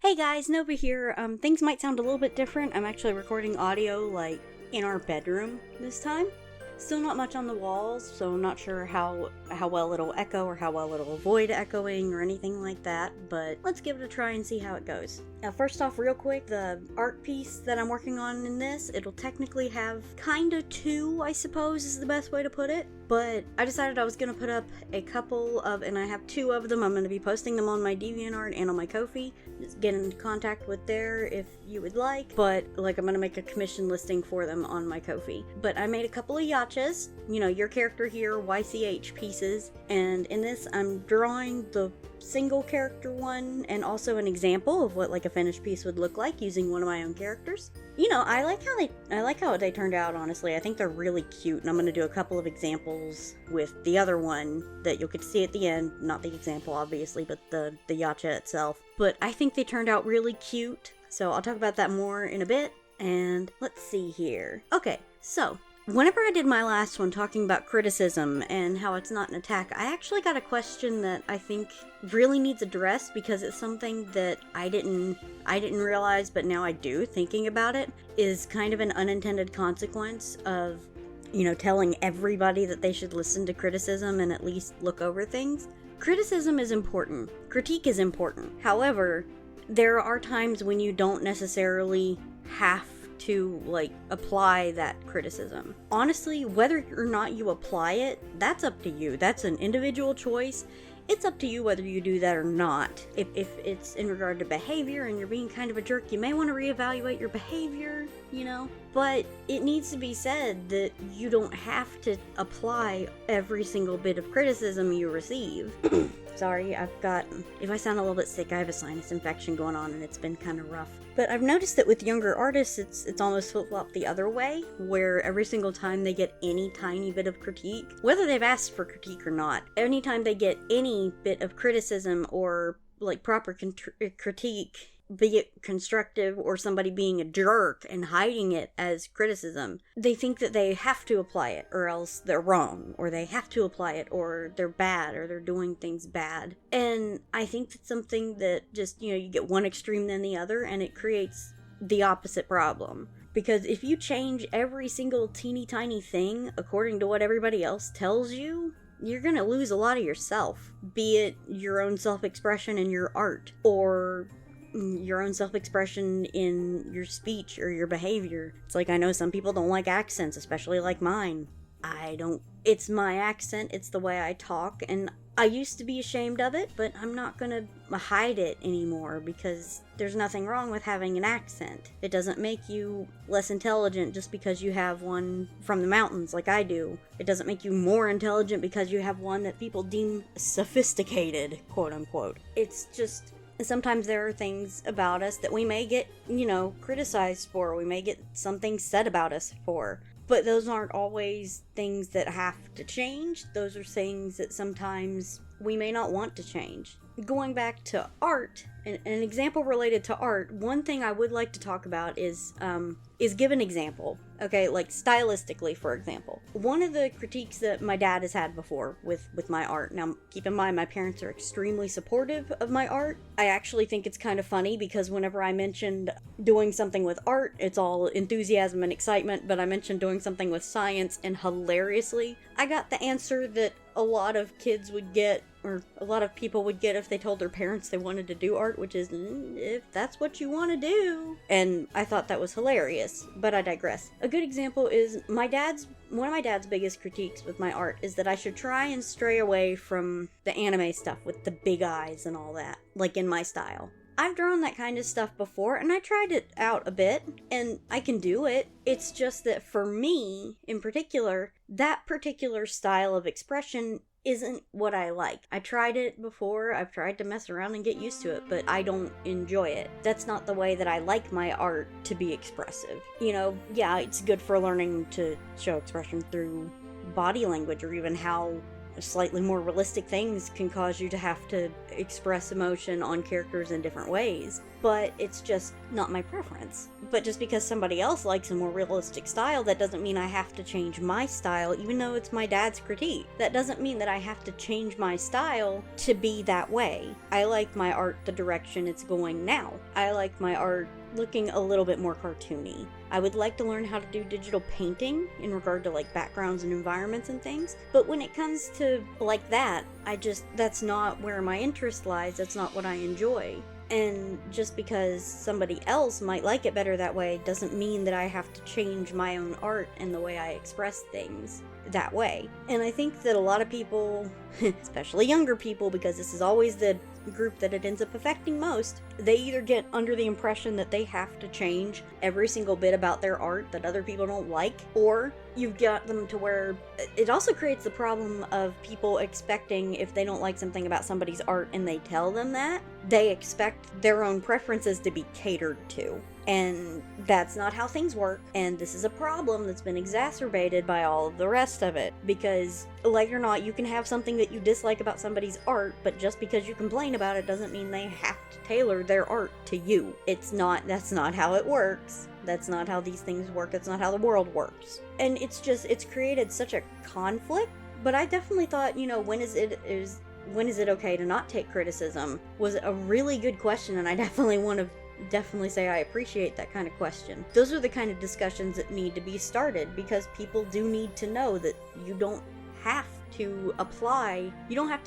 Hey guys, Nova here. Things might sound a little bit different. I'm actually recording audio, in our bedroom this time. Still not much on the walls, so not sure how well it'll echo or how well it'll avoid echoing or anything like that, but let's give it a try and see how it goes. Now, first off, real quick, the art piece that I'm working on in this, it'll technically have kinda two, I suppose is the best way to put it, but I decided I was going to put up a couple of, and I have two of them. I'm going to be posting them on my Deviant Art and on my Ko-fi. Just get in contact with there if you would like, but I'm going to make a commission listing for them on my Ko-fi. But I made a couple of yachas, your character here, YCH pieces, and in this I'm drawing the single character one and also an example of what a finished piece would look like using one of my own characters. I like how they turned out, honestly. I think they're really cute, and I'm going to do a couple of examples with the other one that you'll get to see at the end. Not the example, obviously, but the yacha itself. But I think they turned out really cute, so I'll talk about that more in a bit. And let's see here. Okay, so whenever I did my last one talking about criticism and how it's not an attack, I actually got a question that I think really needs addressed because it's something that I didn't realize, but now I do, thinking about it, is kind of an unintended consequence of, telling everybody that they should listen to criticism and at least look over things. Criticism is important. Critique is important. However, there are times when you don't necessarily have to apply that criticism. Honestly, whether or not you apply it, that's up to you. That's an individual choice. It's up to you whether you do that or not. If it's in regard to behavior and you're being kind of a jerk, you may want to reevaluate your behavior, But it needs to be said that you don't have to apply every single bit of criticism you receive. Sorry, if I sound a little bit sick, I have a sinus infection going on and it's been kind of rough. But I've noticed that with younger artists, it's almost flip-flopped the other way, where every single time they get any tiny bit of critique, whether they've asked for critique or not, anytime they get any bit of criticism or proper critique, be it constructive or somebody being a jerk and hiding it as criticism, they think that they have to apply it or else they're wrong, or they have to apply it or they're bad or they're doing things bad. And I think that's something that just, you get one extreme then the other and it creates the opposite problem. Because if you change every single teeny tiny thing according to what everybody else tells you, you're gonna lose a lot of yourself, be it your own self-expression in your art or your own self-expression in your speech or your behavior. It's I know some people don't like accents, especially like mine. I don't. It's my accent, it's the way I talk, and I used to be ashamed of it, but I'm not gonna hide it anymore because there's nothing wrong with having an accent. It doesn't make you less intelligent just because you have one from the mountains like I do. It doesn't make you more intelligent because you have one that people deem sophisticated, quote unquote. It's just, sometimes there are things about us that we may get, criticized for. We may get something said about us for. But those aren't always things that have to change. Those are things that sometimes we may not want to change. Going back to art, an example related to art, one thing I would like to talk about is give an example. Okay, stylistically, for example. One of the critiques that my dad has had before with my art, now keep in mind my parents are extremely supportive of my art. I actually think it's kind of funny because whenever I mentioned doing something with art, it's all enthusiasm and excitement, but I mentioned doing something with science, and hilariously, I got the answer that a lot of kids would get, or a lot of people would get if they told their parents they wanted to do art, which is, if that's what you want to do. And I thought that was hilarious, but I digress. A good example is one of my dad's biggest critiques with my art is that I should try and stray away from the anime stuff with the big eyes and all that, in my style. I've drawn that kind of stuff before, and I tried it out a bit, and I can do it. It's just that for me, in particular, that particular style of expression isn't what I like. I tried it before, I've tried to mess around and get used to it, but I don't enjoy it. That's not the way that I like my art to be expressive. Yeah, it's good for learning to show expression through body language or even how slightly more realistic things can cause you to have to express emotion on characters in different ways, but it's just not my preference. But just because somebody else likes a more realistic style, that doesn't mean I have to change my style, even though it's my dad's critique. That doesn't mean that I have to change my style to be that way. I like my art the direction it's going now. I like my art looking a little bit more cartoony. I would like to learn how to do digital painting in regard to like backgrounds and environments and things, but when it comes to like that, that's not where my interest lies, that's not what I enjoy. And just because somebody else might like it better that way doesn't mean that I have to change my own art and the way I express things that way. And I think that a lot of people, especially younger people, because this is always the group that it ends up affecting most, they either get under the impression that they have to change every single bit about their art that other people don't like, or you've got them to where it also creates the problem of people expecting, if they don't like something about somebody's art and they tell them that, they expect their own preferences to be catered to. And that's not how things work, and this is a problem that's been exacerbated by all of the rest of it. Because, like it or not, you can have something that you dislike about somebody's art, but just because you complain about it doesn't mean they have to tailor their art to you. That's not how it works. That's not how these things work. It's not how the world works. And it's created such a conflict. But I definitely thought, when is it okay to not take criticism was a really good question, and I definitely want to say I appreciate that kind of question. Those are the kind of discussions that need to be started, because people do need to know that you don't have to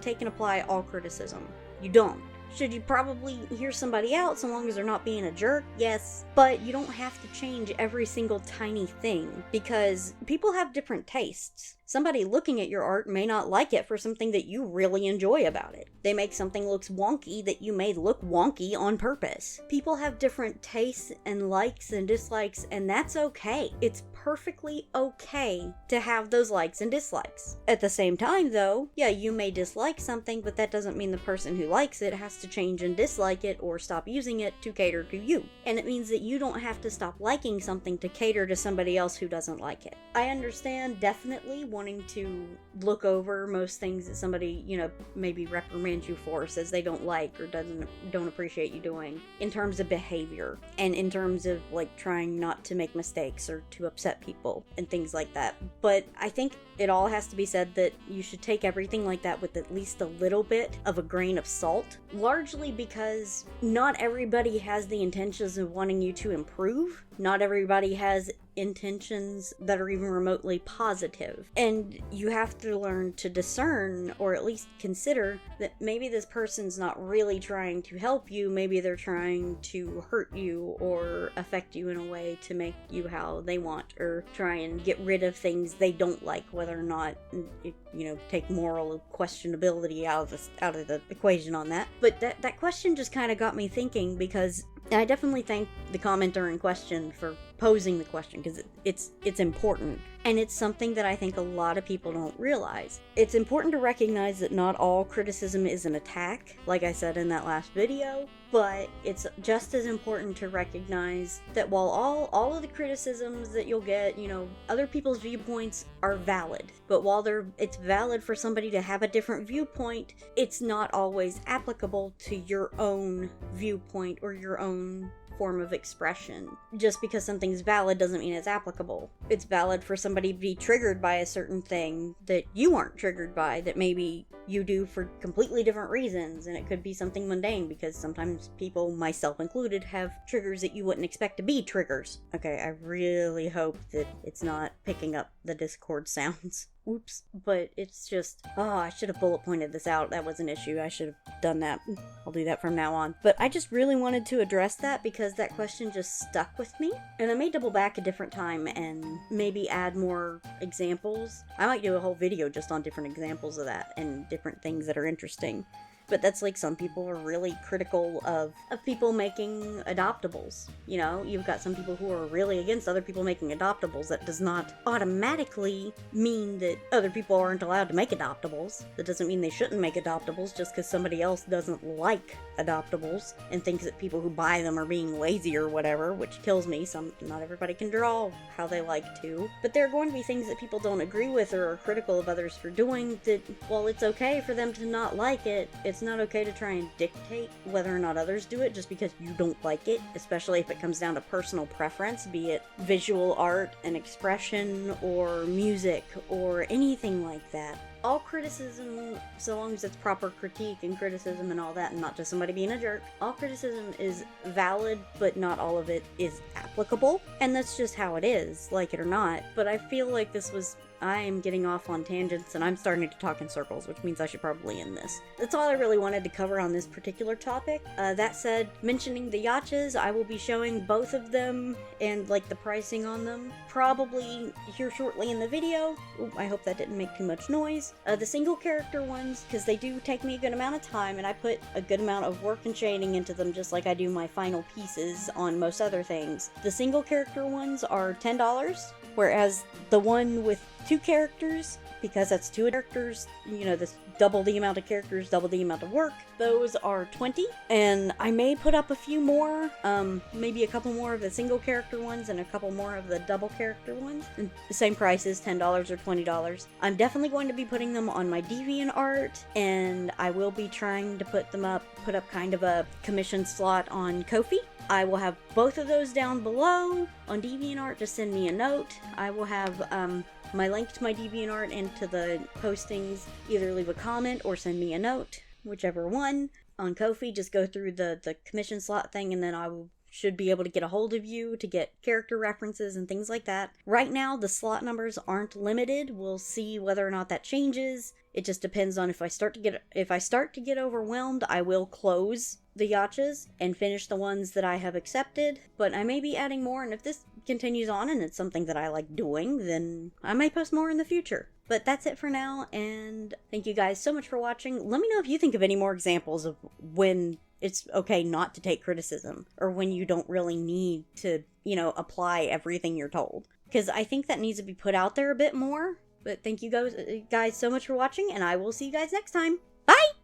take and apply all criticism. You don't. Should you probably hear somebody out so long as they're not being a jerk? Yes. But you don't have to change every single tiny thing, because people have different tastes. Somebody looking at your art may not like it for something that you really enjoy about it. They make something looks wonky that you made look wonky on purpose. People have different tastes and likes and dislikes, and that's okay. It's perfectly okay to have those likes and dislikes. At the same time, though, yeah, you may dislike something, but that doesn't mean the person who likes it has to change and dislike it or stop using it to cater to you. And it means that you don't have to stop liking something to cater to somebody else who doesn't like it. I understand definitely wanting to look over most things that somebody, maybe reprimands you for, says they don't like or don't appreciate you doing, in terms of behavior and in terms of like trying not to make mistakes or to upset people and things like that. But I think it all has to be said that you should take everything like that with at least a little bit of a grain of salt, largely because not everybody has the intentions of wanting you to improve. Not everybody has intentions that are even remotely positive. And you have to learn to discern, or at least consider, that maybe this person's not really trying to help you. Maybe they're trying to hurt you or affect you in a way to make you how they want, or try and get rid of things they don't like, whether or not, take moral questionability out of the equation on that. But that question just kind of got me thinking, because I definitely thank the commenter in question for posing the question, because it's important, and it's something that I think a lot of people don't realize. It's important to recognize that not all criticism is an attack, like I said in that last video, but it's just as important to recognize that while all of the criticisms that you'll get, other people's viewpoints are valid, but while it's valid for somebody to have a different viewpoint, it's not always applicable to your own viewpoint or your own form of expression. Just because something's valid doesn't mean it's applicable. It's valid for somebody to be triggered by a certain thing that you aren't triggered by, that maybe you do for completely different reasons, and it could be something mundane, because sometimes people, myself included, have triggers that you wouldn't expect to be triggers. Okay, I really hope that it's not picking up the Discord sounds. Whoops. But it's just, I should have bullet pointed this out. That was an issue. I should have done that. I'll do that from now on. But I just really wanted to address that, because that question just stuck with me. And I may double back a different time and maybe add more examples. I might do a whole video just on different examples of that and different things that are interesting. But that's like, some people are really critical of people making adoptables. You've got some people who are really against other people making adoptables. That does not automatically mean that other people aren't allowed to make adoptables. That doesn't mean they shouldn't make adoptables just because somebody else doesn't like adoptables and thinks that people who buy them are being lazy or whatever, which kills me. Not everybody can draw how they like to. But there are going to be things that people don't agree with or are critical of others for doing that, while it's okay for them to not like it, it's not okay to try and dictate whether or not others do it just because you don't like it, especially if it comes down to personal preference, be it visual art and expression or music or anything like that. All criticism, so long as it's proper critique and criticism and all that, and not just somebody being a jerk, all criticism is valid, but not all of it is applicable. And that's just how it is, like it or not. But I feel like I am getting off on tangents and I'm starting to talk in circles, which means I should probably end this. That's all I really wanted to cover on this particular topic. That said, mentioning the yachas, I will be showing both of them and like the pricing on them probably here shortly in the video. Ooh, I hope that didn't make too much noise. The single character ones, because they do take me a good amount of time and I put a good amount of work and shading into them just like I do my final pieces on most other things. The single character ones are $10, whereas the one with 2 characters, because that's 2 characters, this double the amount of characters, double the amount of work, those are $20. And I may put up a few more, maybe a couple more of the single character ones and a couple more of the double character ones. And the same price is $10 or $20. I'm definitely going to be putting them on my Deviant Art, and I will be trying to put up kind of a commission slot on Ko-fi. I will have both of those down below on DeviantArt. Just send me a note. I will have my link to my DeviantArt and to the postings. Either leave a comment or send me a note, whichever one. On Ko-fi, just go through the commission slot thing, and then should be able to get a hold of you to get character references and things like that. Right now, the slot numbers aren't limited. We'll see whether or not that changes. It just depends on if I start to get overwhelmed, I will close the yachas and finish the ones that I have accepted. But I may be adding more, and if this continues on and it's something that I like doing, then I may post more in the future. But that's it for now, and thank you guys so much for watching. Let me know if you think of any more examples of when it's okay not to take criticism, or when you don't really need to, apply everything you're told. Because I think that needs to be put out there a bit more. But thank you guys so much for watching, and I will see you guys next time. Bye!